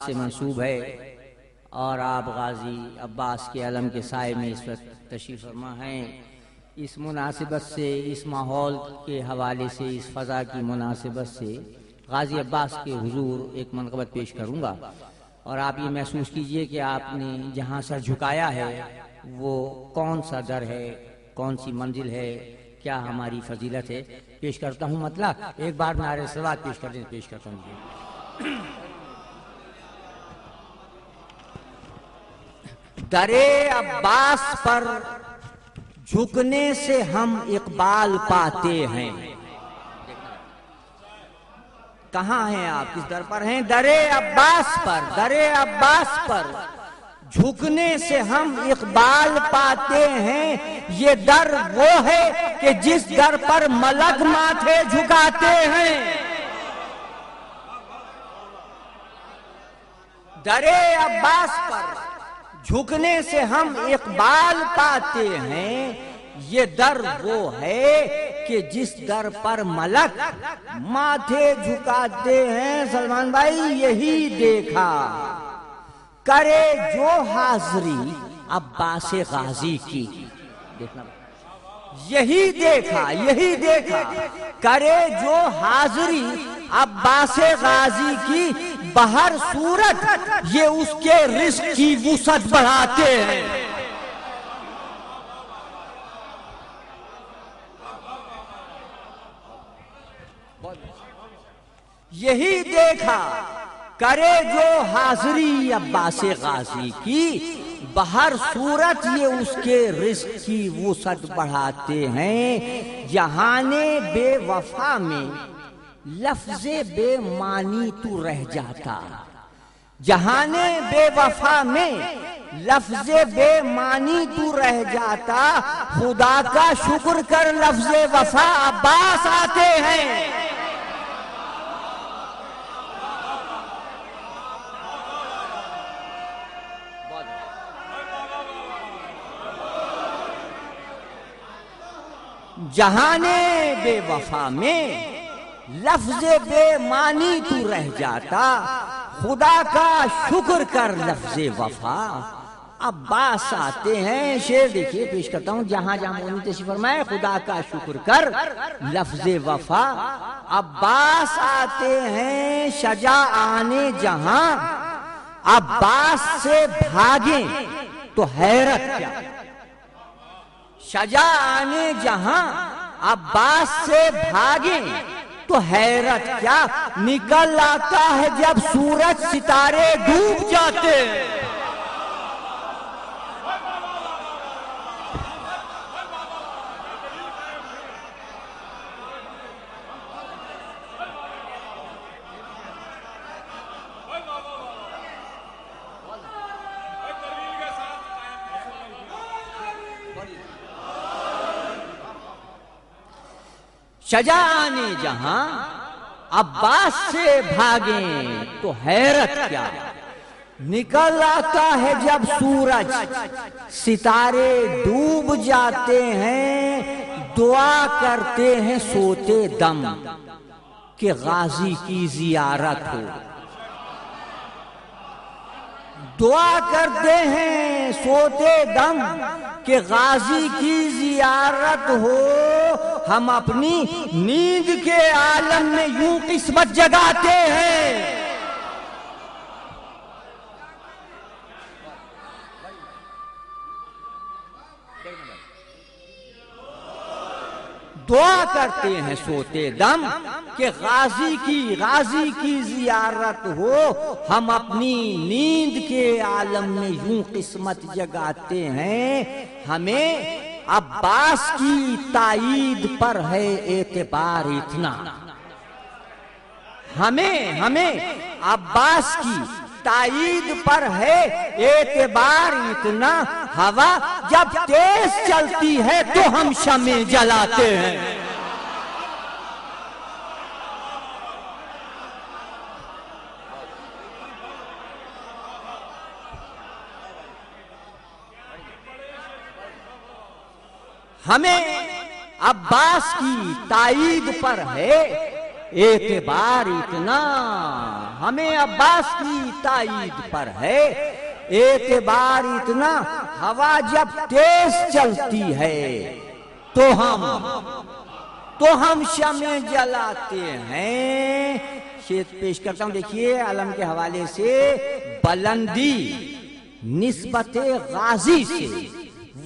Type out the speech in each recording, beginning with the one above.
से मंसूब है और आप गाजी अब्बास के अलम के साए में इस वक्त तशरीफ़ फरमा हैं। इस मुनासिबत से, इस माहौल के हवाले से, इस फ़ज़ा की मुनासिबत से गाजी अब्बास के हुजूर एक मनक़बत पेश करूँगा और आप ये महसूस कीजिए कि आपने जहाँ सर झुकाया है वो कौन सा दर है, कौन सी मंजिल है, क्या हमारी फजीलत है। पेश करता हूँ, मतलब एक बार नारे सलावत पेश करता हूँ। दरे अब्बास पर झुकने से हम इकबाल पाते हैं। कहाँ हैं आप, किस दर पर हैं? दरे अब्बास पर झुकने से हम इकबाल पाते हैं। ये दर वो है कि जिस दर पर मलक माथे झुकाते हैं। दरे अब्बास पर झुकने से हम इकबाल पाते हैं। ये दर वो है कि जिस दर पर मलक माथे झुकाते हैं। सलमान भाई, यही देखा करे जो हाज़री अब्बास गाजी की। देखना, यही देखा करे जो हाज़री अब्बास गाजी की। बहर सूरत ये उसके रिस्क की वुसअत बढ़ाते हैं। यही देखा करे जो हाज़री अब्बास गाजी की। बहर सूरत ये उसके रिस्क की वुसअत बढ़ाते हैं। जहाने बेवफा में लफ्ज़े बेमानी तू रह जाता। जहाने बेवफा में लफ्ज़े बेमानी तू रह जाता। खुदा का शुक्र कर लफ्ज़े वफा अब्बास आते हैं। जहाने बेवफा में लफ्ज़े बेमानी तू रह जाता। खुदा का शुक्र कर लफ्ज़े वफा अब्बास आते हैं। शेर देखिए, पेश करता हूँ। जहां जहां मोनी तशरीफ़ फरमाए, खुदा का शुक्र कर लफ्ज़े वफा अब्बास आते हैं। शजा आने जहां अब्बास से भागे तो हैरत क्या। शजा आने जहां अब्बास से भागे तो हैरत क्या। निकल आता है जब सूरज सितारे डूब जाते। सजा आने जहां अब्बास से भागे तो हैरत क्या। निकल आता है जब सूरज सितारे डूब जाते हैं। दुआ करते हैं सोते दम कि गाजी की जियारत हो। दुआ करते हैं सोते दम कि गाजी की जियारत हो। हम अपनी नींद के आलम में यूं किस्मत जगाते हैं। दुआ करते हैं सोते दम कि गाजी की जियारत हो। हम अपनी नींद के आलम में यूं किस्मत जगाते हैं। हमें अब्बास की ताईद पर है एतबार इतना। हमें अब्बास की ताईद पर है एतबार इतना। हवा जब तेज चलती है तो हम शमे जलाते हैं। हमें अब्बास की ताईद पर है एतबार इतना हमें अब्बास की ताईद पर है, एतबार इतना हवा जब तेज चलती है तो हम शमे जलाते हैं। शेर पेश करता हूं, देखिए अलम के हवाले से। बुलंदी निस्बते गाजी से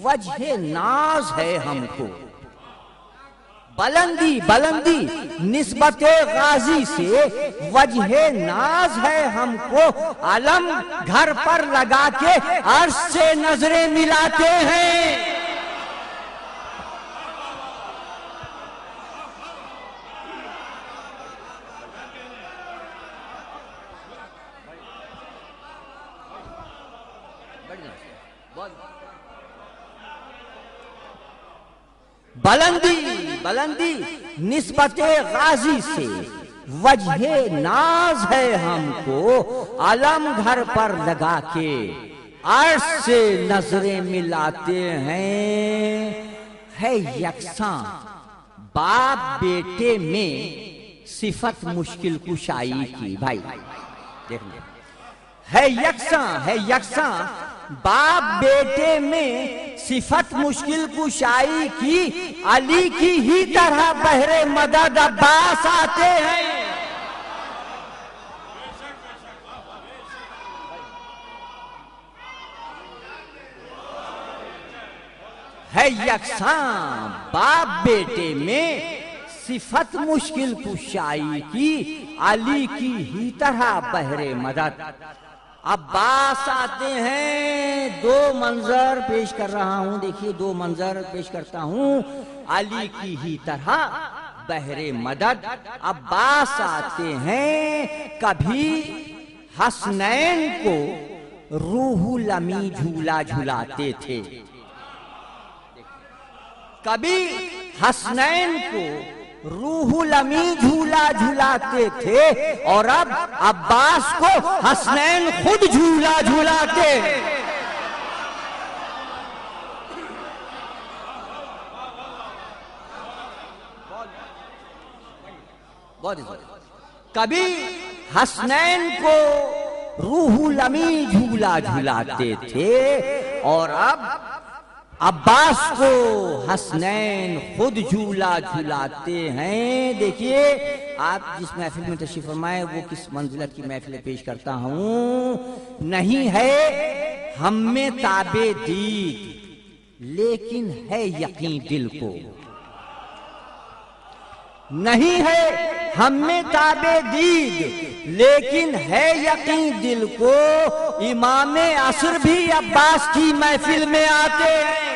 वजह नाज है हमको, बुलंदी निस्बते गाजी से वजह नाज है हमको, अलम घर पर लगा के अर्श से नजरें मिलाते हैं। बुलंदी निस्बते गाजी से वजह नाज है हमको, अलम घर पर लगा के अर्श से नजरें मिलाते हैं। है यकसां बाप बेटे में सिफत मुश्किल कुशाई की। भाई देख ले, है यकसां बाप बेटे में सिफत मुश्किल कुशाई की, अली की ही तरह बहरे मदद अब्बास आते हैं। है यकसां बाप बेटे में सिफत मुश्किल कुशाई की, अली की ही तरह बहरे मदद अब्बास आते हैं। दो मंजर पेश कर रहा हूं, देखिए दो मंजर पेश करता हूं। अली की ही तरह बहरे मदद अब्बास आते हैं। कभी हसनैन को रूहुल अमी झूला झुलाते थे, कभी हसनैन को रूहुल अमी झूला झुलाते थे, और अब अब्बास को हसनैन खुद झूला झुलाते। कभी हसनैन को रूहुल अमी झूला झुलाते थे, और अब अब्बास को हसनैन खुद झूला झुलाते हैं। देखिए आप जिस महफिल में तशरीफ फरमाए वो किस मंजिलत की महफिल पेश करता हूं। नहीं है हम में ताबे दीद लेकिन है यकीन दिल को, नहीं है हम में ताबे दीद लेकिन है यकीन दिल को, इमामे असर भी अब्बास की महफिल में आते हैं।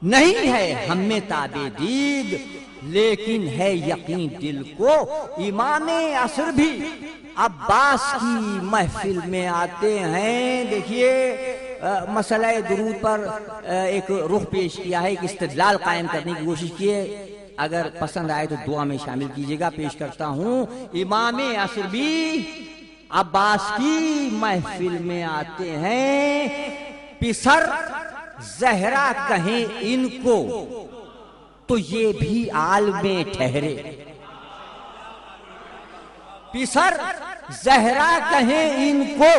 नहीं है हम में ताबे दीद लेकिन है यकीन दिल को, इमामे असर भी अब्बास की महफिल में आते हैं। देखिए मसला दुरूद पर एक रुख पेश किया है, एक इस्तिदलाल कायम करने की कोशिश की है। अगर पसंद आए तो दुआ में शामिल कीजिएगा। पेश करता हूं, इमामे असर भी अब्बास की महफिल में आते हैं। पिसर जहरा कहें इनको तो ये भी आलमे ठहरे, पिसर जहरा कहें इनको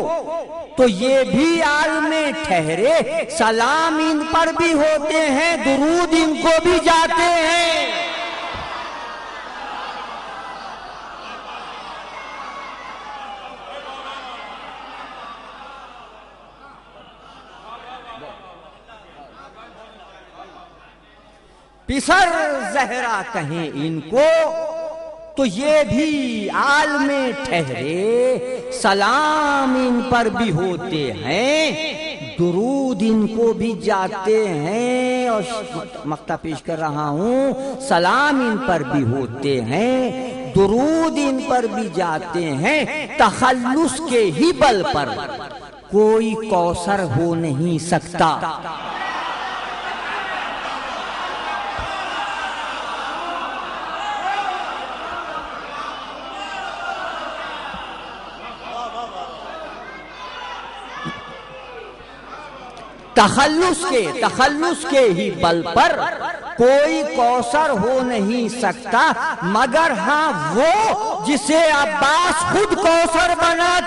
तो ये भी आलमे ठहरे, सलाम इन पर भी होते हैं दुरूद इनको भी जाते हैं। पिसर जहरा कहें इनको तो ये भी आलमे ठहरे, सलाम इन पर भी होते हैं दुरूद इनको भी जाते हैं। और मक्ता पेश कर रहा हूं, सलाम इन पर भी होते हैं दुरूद इन पर भी जाते हैं, तखल्लुस के ही बल पर कोई कौसर हो नहीं सकता। तखल्लुस के ही बल पर कोई कौसर हो नहीं सकता, मगर हाँ वो जिसे अब्बास खुद कौसर बना